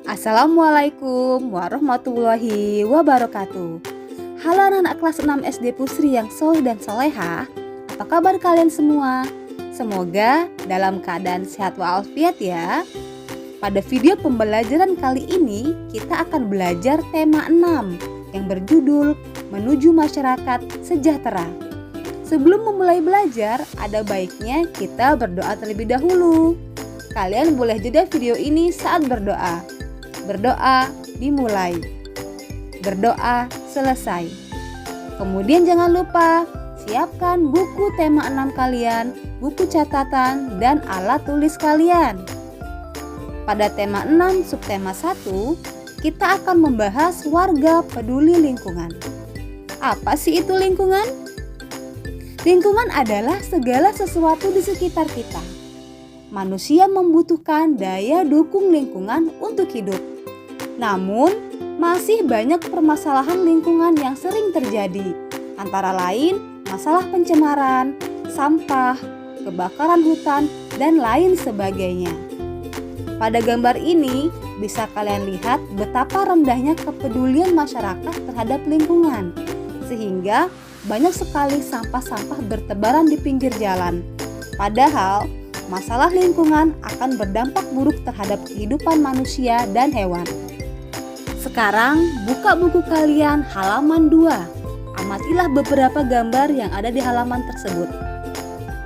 Assalamualaikum warahmatullahi wabarakatuh. Halo anak-anak kelas 6 SD Pusri yang soleh dan soleha. Apa kabar kalian semua? Semoga dalam keadaan sehat walafiat ya. Pada video pembelajaran kali ini kita akan belajar tema 6 yang berjudul Menuju Masyarakat Sejahtera. Sebelum memulai belajar, ada baiknya kita berdoa terlebih dahulu. Kalian boleh jeda video ini saat berdoa. Berdoa dimulai. Berdoa selesai. Kemudian jangan lupa siapkan buku tema 6 kalian, buku catatan, dan alat tulis kalian. Pada tema 6 subtema 1, kita akan membahas warga peduli lingkungan. Apa sih itu lingkungan? Lingkungan adalah segala sesuatu di sekitar kita. Manusia membutuhkan daya dukung lingkungan untuk hidup. Namun, masih banyak permasalahan lingkungan yang sering terjadi, antara lain masalah pencemaran, sampah, kebakaran hutan, dan lain sebagainya. Pada gambar ini, bisa kalian lihat betapa rendahnya kepedulian masyarakat terhadap lingkungan, sehingga banyak sekali sampah-sampah bertebaran di pinggir jalan. Padahal, masalah lingkungan akan berdampak buruk terhadap kehidupan manusia dan hewan. Sekarang, buka buku kalian halaman 2. Amatilah beberapa gambar yang ada di halaman tersebut.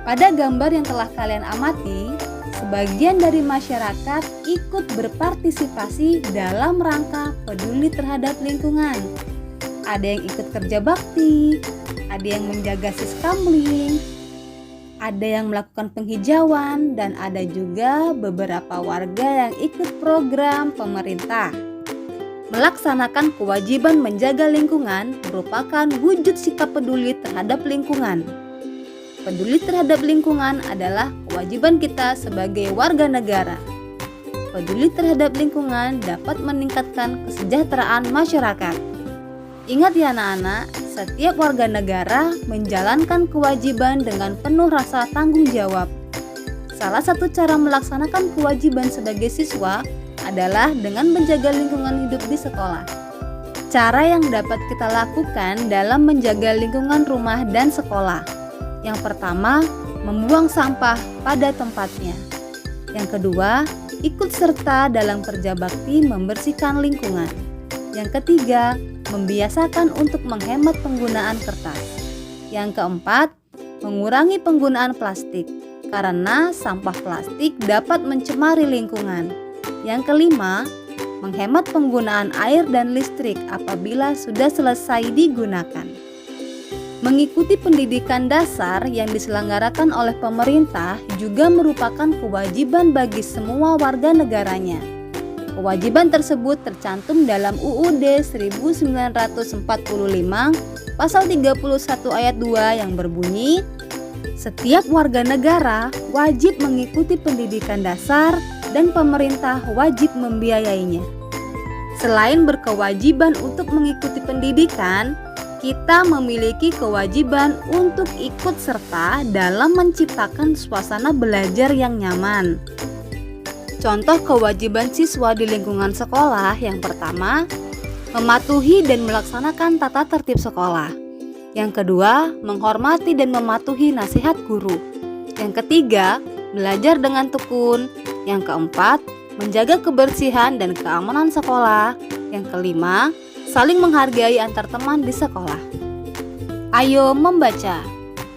Pada gambar yang telah kalian amati, sebagian dari masyarakat ikut berpartisipasi dalam rangka peduli terhadap lingkungan. Ada yang ikut kerja bakti, ada yang menjaga siskamling, ada yang melakukan penghijauan, dan ada juga beberapa warga yang ikut program pemerintah. Melaksanakan kewajiban menjaga lingkungan merupakan wujud sikap peduli terhadap lingkungan. Peduli terhadap lingkungan adalah kewajiban kita sebagai warga negara. Peduli terhadap lingkungan dapat meningkatkan kesejahteraan masyarakat. Ingat ya anak-anak, setiap warga negara menjalankan kewajiban dengan penuh rasa tanggung jawab. Salah satu cara melaksanakan kewajiban sebagai siswa adalah dengan menjaga lingkungan hidup di sekolah. Cara yang dapat kita lakukan dalam menjaga lingkungan rumah dan sekolah. Yang pertama, membuang sampah pada tempatnya. Yang kedua, ikut serta dalam kerja bakti membersihkan lingkungan. Yang ketiga, membiasakan untuk menghemat penggunaan kertas. Yang keempat, mengurangi penggunaan plastik karena sampah plastik dapat mencemari lingkungan. Yang kelima, menghemat penggunaan air dan listrik apabila sudah selesai digunakan. Mengikuti pendidikan dasar yang diselenggarakan oleh pemerintah juga merupakan kewajiban bagi semua warga negaranya. Kewajiban tersebut tercantum dalam UUD 1945 pasal 31 ayat 2 yang berbunyi, setiap warga negara wajib mengikuti pendidikan dasar dan pemerintah wajib membiayainya. Selain berkewajiban untuk mengikuti pendidikan, kita memiliki kewajiban untuk ikut serta dalam menciptakan suasana belajar yang nyaman. Contoh kewajiban siswa di lingkungan sekolah yang pertama, mematuhi dan melaksanakan tata tertib sekolah. Yang kedua, menghormati dan mematuhi nasihat guru. Yang ketiga, belajar dengan tekun. Yang keempat, menjaga kebersihan dan keamanan sekolah. Yang kelima, saling menghargai antar teman di sekolah. Ayo membaca.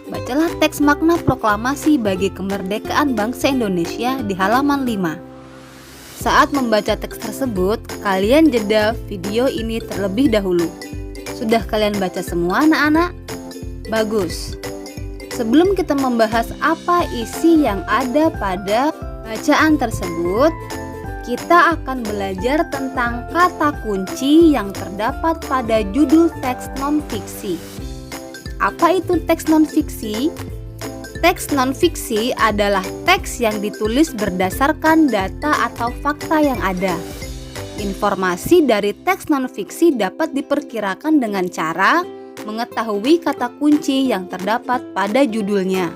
Bacalah teks makna proklamasi bagi kemerdekaan bangsa Indonesia di halaman 5. Saat membaca teks tersebut, kalian jeda video ini terlebih dahulu. Sudah kalian baca semua anak-anak? Bagus. Sebelum kita membahas apa isi yang ada pada bacaan tersebut, kita akan belajar tentang kata kunci yang terdapat pada judul teks non-fiksi. Apa itu teks non-fiksi? Teks non-fiksi adalah teks yang ditulis berdasarkan data atau fakta yang ada. Informasi dari teks non-fiksi dapat diperkirakan dengan cara mengetahui kata kunci yang terdapat pada judulnya.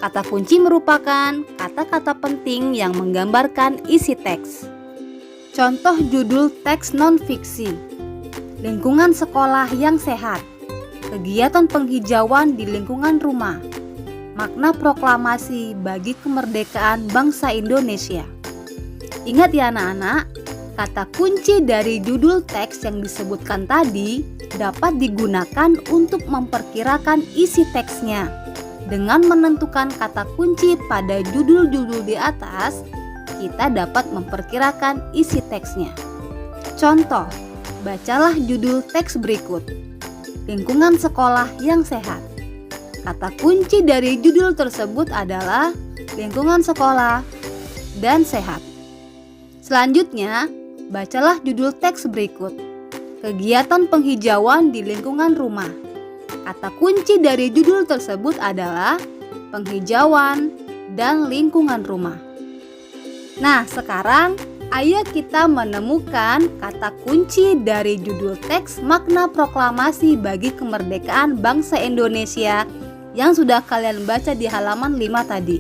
Kata kunci merupakan kata-kata penting yang menggambarkan isi teks. Contoh judul teks non-fiksi: lingkungan sekolah yang sehat, kegiatan penghijauan di lingkungan rumah, makna proklamasi bagi kemerdekaan bangsa Indonesia. Ingat ya anak-anak, kata kunci dari judul teks yang disebutkan tadi dapat digunakan untuk memperkirakan isi teksnya. Dengan menentukan kata kunci pada judul-judul di atas, kita dapat memperkirakan isi teksnya. Contoh, bacalah judul teks berikut: lingkungan sekolah yang sehat. Kata kunci dari judul tersebut adalah lingkungan sekolah dan sehat. Selanjutnya, bacalah judul teks berikut: kegiatan penghijauan di lingkungan rumah. Kata kunci dari judul tersebut adalah penghijauan dan lingkungan rumah. Nah, sekarang ayo kita menemukan kata kunci dari judul teks makna proklamasi bagi kemerdekaan bangsa Indonesia yang sudah kalian baca di halaman 5 tadi.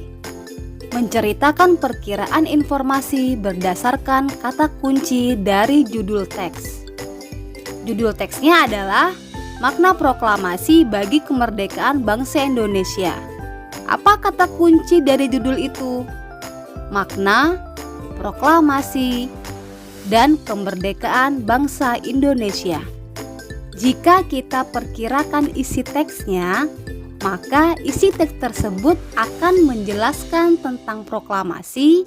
Menceritakan perkiraan informasi berdasarkan kata kunci dari judul teks. Judul teksnya adalah makna proklamasi bagi kemerdekaan bangsa Indonesia. Apa kata kunci dari judul itu? Makna, proklamasi, dan kemerdekaan bangsa Indonesia. Jika kita perkirakan isi teksnya, maka isi teks tersebut akan menjelaskan tentang proklamasi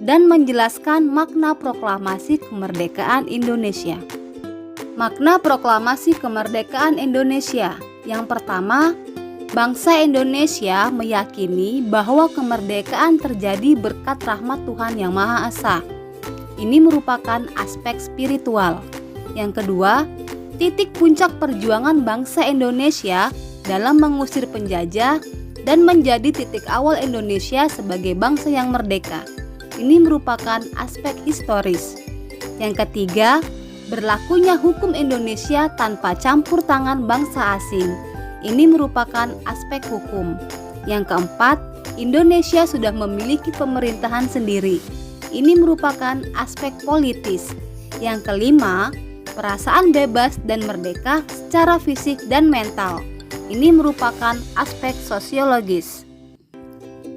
dan menjelaskan makna proklamasi kemerdekaan Indonesia. Makna proklamasi kemerdekaan Indonesia. Yang pertama, bangsa Indonesia meyakini bahwa kemerdekaan terjadi berkat rahmat Tuhan Yang Maha Esa. Ini merupakan aspek spiritual. Yang kedua, titik puncak perjuangan bangsa Indonesia dalam mengusir penjajah dan menjadi titik awal Indonesia sebagai bangsa yang merdeka. Ini merupakan aspek historis. Yang ketiga, berlakunya hukum Indonesia tanpa campur tangan bangsa asing. Ini merupakan aspek hukum. Yang keempat, Indonesia sudah memiliki pemerintahan sendiri. Ini merupakan aspek politis. Yang kelima, perasaan bebas dan merdeka secara fisik dan mental. Ini merupakan aspek sosiologis.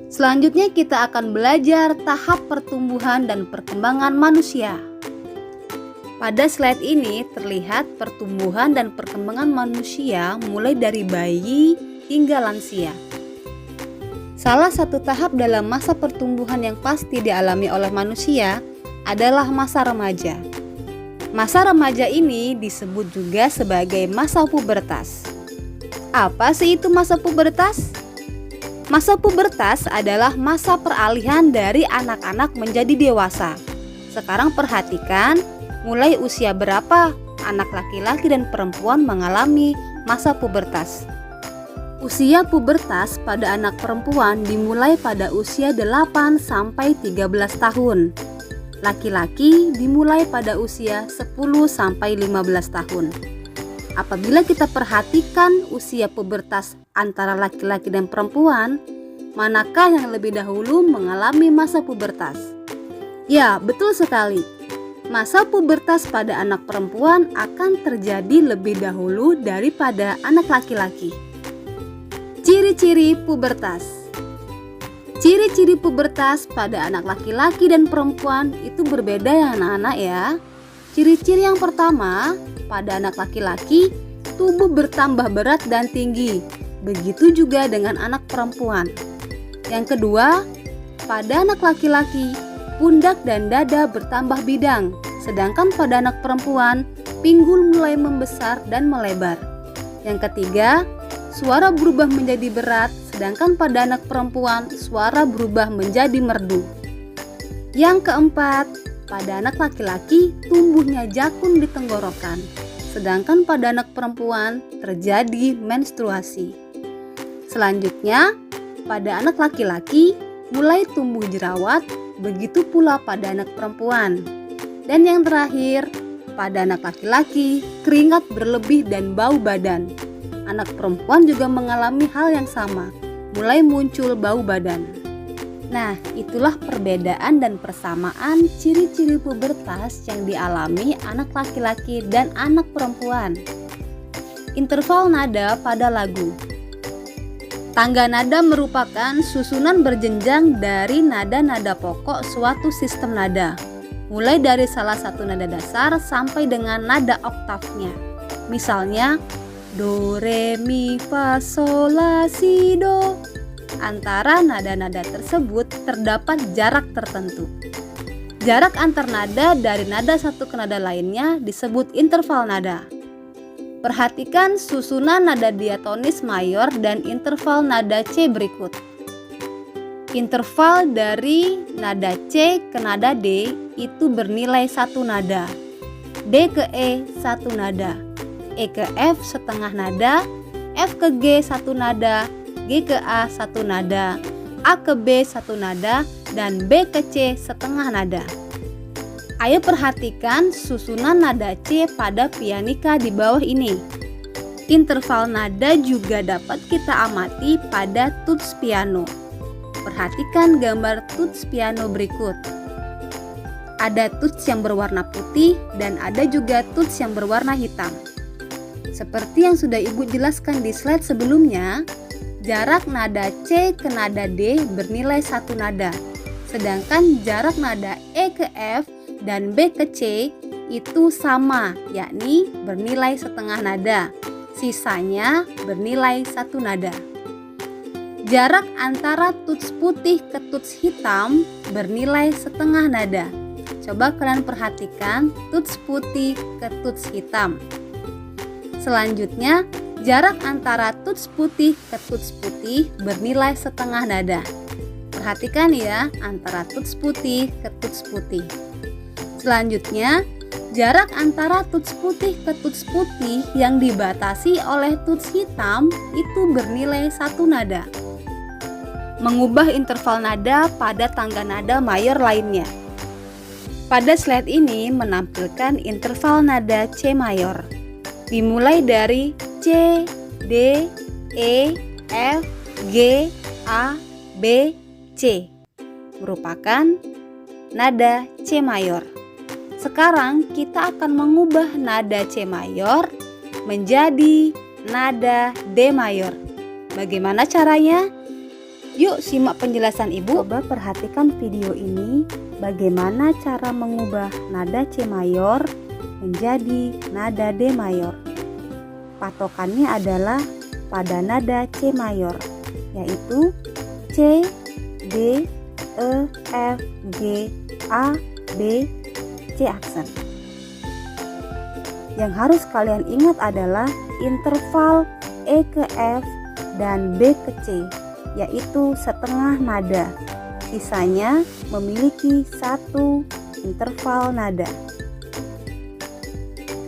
Selanjutnya kita akan belajar tahap pertumbuhan dan perkembangan manusia. Pada slide ini terlihat pertumbuhan dan perkembangan manusia mulai dari bayi hingga lansia. Salah satu tahap dalam masa pertumbuhan yang pasti dialami oleh manusia adalah masa remaja. Masa remaja ini disebut juga sebagai masa pubertas. Apa sih itu masa pubertas? Masa pubertas adalah masa peralihan dari anak-anak menjadi dewasa. Sekarang perhatikan, mulai usia berapa anak laki-laki dan perempuan mengalami masa pubertas. Usia pubertas pada anak perempuan dimulai pada usia 8 sampai 13 tahun. Laki-laki dimulai pada usia 10 sampai 15 tahun. Apabila kita perhatikan usia pubertas antara laki-laki dan perempuan, manakah yang lebih dahulu mengalami masa pubertas? Ya, betul sekali. Masa pubertas pada anak perempuan akan terjadi lebih dahulu daripada anak laki-laki. Ciri-ciri pubertas. Ciri-ciri pubertas pada anak laki-laki dan perempuan itu berbeda ya anak-anak ya. Ciri-ciri yang pertama, pada anak laki-laki, tubuh bertambah berat dan tinggi. Begitu juga dengan anak perempuan. Yang kedua, pada anak laki-laki, pundak dan dada bertambah bidang. Sedangkan pada anak perempuan, pinggul mulai membesar dan melebar. Yang ketiga, suara berubah menjadi berat. Sedangkan pada anak perempuan, suara berubah menjadi merdu. Yang keempat, pada anak laki-laki tumbuhnya jakun di tenggorokan, sedangkan pada anak perempuan terjadi menstruasi. Selanjutnya, pada anak laki-laki mulai tumbuh jerawat, begitu pula pada anak perempuan. Dan yang terakhir, pada anak laki-laki keringat berlebih dan bau badan. Anak perempuan juga mengalami hal yang sama, mulai muncul bau badan. Nah, itulah perbedaan dan persamaan ciri-ciri pubertas yang dialami anak laki-laki dan anak perempuan. Interval nada pada lagu. Tangga nada merupakan susunan berjenjang dari nada-nada pokok suatu sistem nada, mulai dari salah satu nada dasar sampai dengan nada oktavnya. Misalnya, do, re, mi, fa, sol, la, si, do. Antara nada-nada tersebut terdapat jarak tertentu. Jarak antar nada dari nada satu ke nada lainnya disebut interval nada. Perhatikan susunan nada diatonis mayor dan interval nada C berikut. Interval dari nada C ke nada D itu bernilai satu nada. D ke E satu nada. E ke F setengah nada. F ke G satu nada. G ke A satu nada. A ke B satu nada. Dan B ke C setengah nada. Ayo perhatikan susunan nada C pada pianika di bawah ini. Interval nada juga dapat kita amati pada tuts piano. Perhatikan gambar tuts piano berikut. Ada tuts yang berwarna putih dan ada juga tuts yang berwarna hitam. Seperti yang sudah Ibu jelaskan di slide sebelumnya, jarak nada C ke nada D bernilai satu nada. Sedangkan jarak nada E ke F dan B ke C itu sama, yakni bernilai setengah nada. Sisanya bernilai satu nada. Jarak antara tuts putih ke tuts hitam bernilai setengah nada. Coba kalian perhatikan tuts putih ke tuts hitam. Selanjutnya, jarak antara tuts putih ke tuts putih bernilai setengah nada. Perhatikan ya, antara tuts putih ke tuts putih. Selanjutnya, jarak antara tuts putih ke tuts putih yang dibatasi oleh tuts hitam itu bernilai satu nada. Mengubah interval nada pada tangga nada mayor lainnya. Pada slide ini menampilkan interval nada C mayor. Dimulai dari C, D, E, F, G, A, B, C. Merupakan nada C mayor. Sekarang kita akan mengubah nada C mayor menjadi nada D mayor. Bagaimana caranya? Yuk simak penjelasan Ibu. Coba perhatikan video ini, bagaimana cara mengubah nada C mayor menjadi nada D mayor. Patokannya adalah pada nada C mayor, yaitu C, D, E, F, G, A, B, C aksen. Yang harus kalian ingat adalah interval E ke F dan B ke C, yaitu setengah nada. Sisanya memiliki satu interval nada.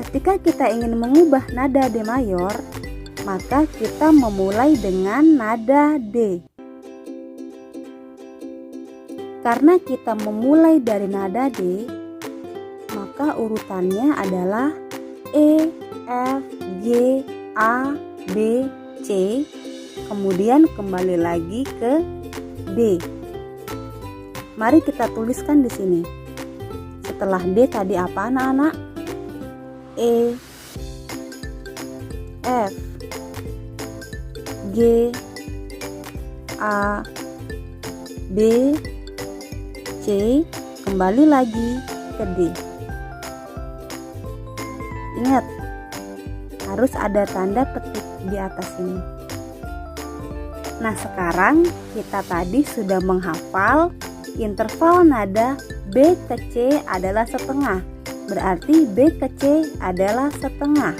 Ketika kita ingin mengubah nada D mayor, maka kita memulai dengan nada D. Karena kita memulai dari nada D, maka urutannya adalah E, F, G, A, B, C, kemudian kembali lagi ke D. Mari kita tuliskan di sini. Setelah D tadi apa anak-anak? E, F, G, A, B, C, kembali lagi ke D. Ingat, harus ada tanda petik di atas ini. Nah, sekarang kita tadi sudah menghafal interval nada B ke C adalah setengah. Berarti B ke C adalah setengah.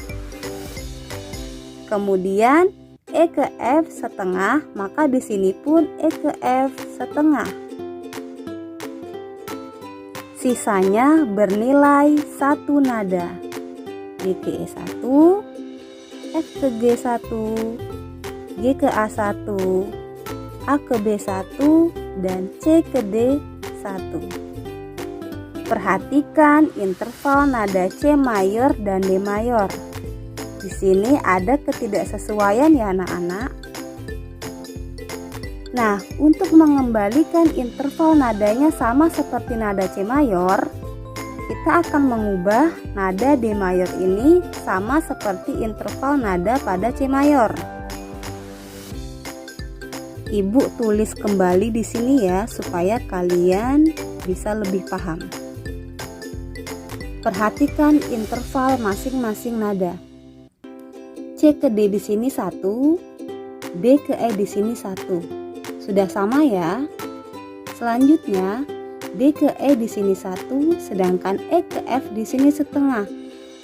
Kemudian E ke F setengah, maka di sini pun E ke F setengah. Sisanya bernilai satu nada. G ke E 1, F ke G 1, G ke A 1, A ke B 1, dan C ke D 1. Perhatikan interval nada C mayor dan D mayor. Di sini ada ketidaksesuaian ya anak-anak. Nah, untuk mengembalikan interval nadanya sama seperti nada C mayor, kita akan mengubah nada D mayor ini sama seperti interval nada pada C mayor. Ibu tulis kembali di sini ya, supaya kalian bisa lebih paham. Perhatikan interval masing-masing nada. C ke D di sini 1, D ke E di sini 1. Sudah sama ya? Selanjutnya, D ke E di sini 1, sedangkan E ke F di sini setengah.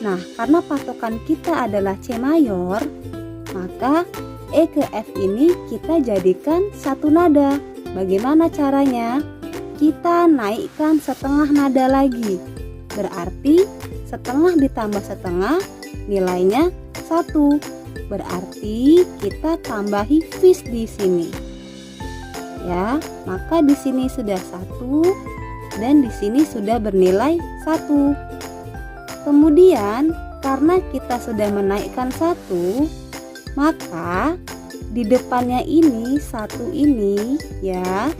Nah, karena patokan kita adalah C mayor, maka E ke F ini kita jadikan satu nada. Bagaimana caranya? Kita naikkan setengah nada lagi. Berarti setengah ditambah setengah nilainya 1. Berarti kita tambahi fis di sini. Ya, maka di sini sudah 1 dan di sini sudah bernilai 1. Kemudian karena kita sudah menaikkan 1, maka di depannya ini 1 ini ya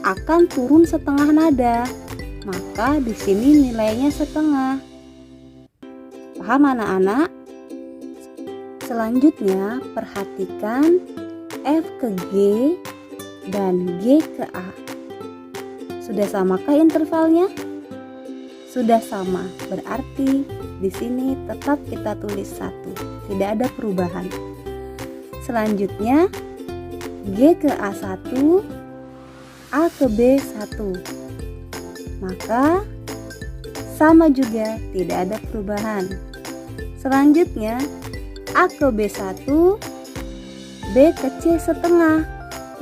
akan turun setengah nada. Maka di sini nilainya setengah. Paham anak-anak? Selanjutnya perhatikan F ke G dan G ke A. Sudah samakah intervalnya? Sudah sama. Berarti di sini tetap kita tulis 1. Tidak ada perubahan. Selanjutnya G ke A1, A ke B1. Maka sama juga, tidak ada perubahan. Selanjutnya A ke B1, B ke C setengah.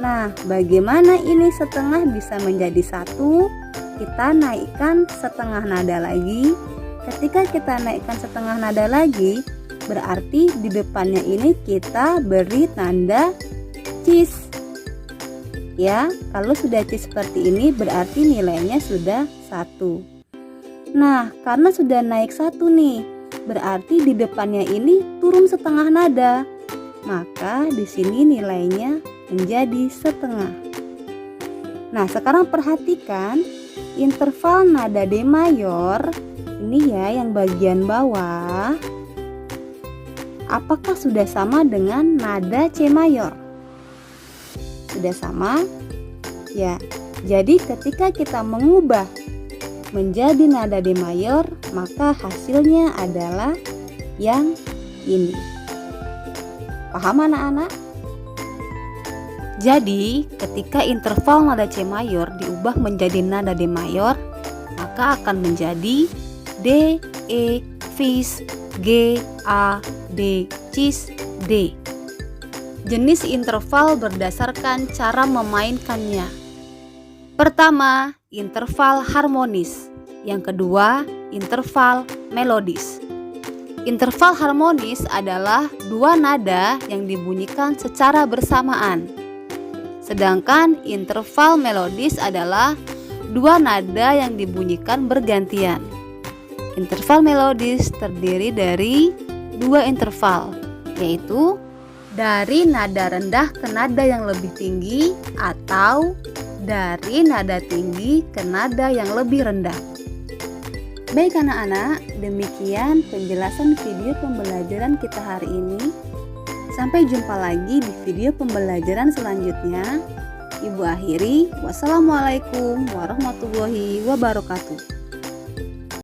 Nah, bagaimana ini setengah bisa menjadi 1? Kita naikkan setengah nada lagi. Ketika kita naikkan setengah nada lagi, berarti di depannya ini kita beri tanda cis. Ya, kalau sudah cis seperti ini berarti nilainya sudah 1. Nah, karena sudah naik 1 nih, berarti di depannya ini turun setengah nada. Maka di sini nilainya menjadi setengah. Nah, sekarang perhatikan interval nada D mayor. Ini ya yang bagian bawah. Apakah sudah sama dengan nada C mayor? Sudah sama? Ya, jadi ketika kita mengubah menjadi nada D mayor, maka hasilnya adalah yang ini. Paham anak-anak? Jadi, ketika interval nada C mayor diubah menjadi nada D mayor, maka akan menjadi D, E, fis, G, A, D, cis, D. Jenis interval berdasarkan cara memainkannya. Pertama, interval harmonis. Yang kedua, interval melodis. Interval harmonis adalah dua nada yang dibunyikan secara bersamaan. Sedangkan interval melodis adalah dua nada yang dibunyikan bergantian. Interval melodis terdiri dari dua interval, yaitu dari nada rendah ke nada yang lebih tinggi atau dari nada tinggi ke nada yang lebih rendah. Baik anak-anak, demikian penjelasan video pembelajaran kita hari ini. Sampai jumpa lagi di video pembelajaran selanjutnya. Ibu akhiri, wassalamualaikum warahmatullahi wabarakatuh.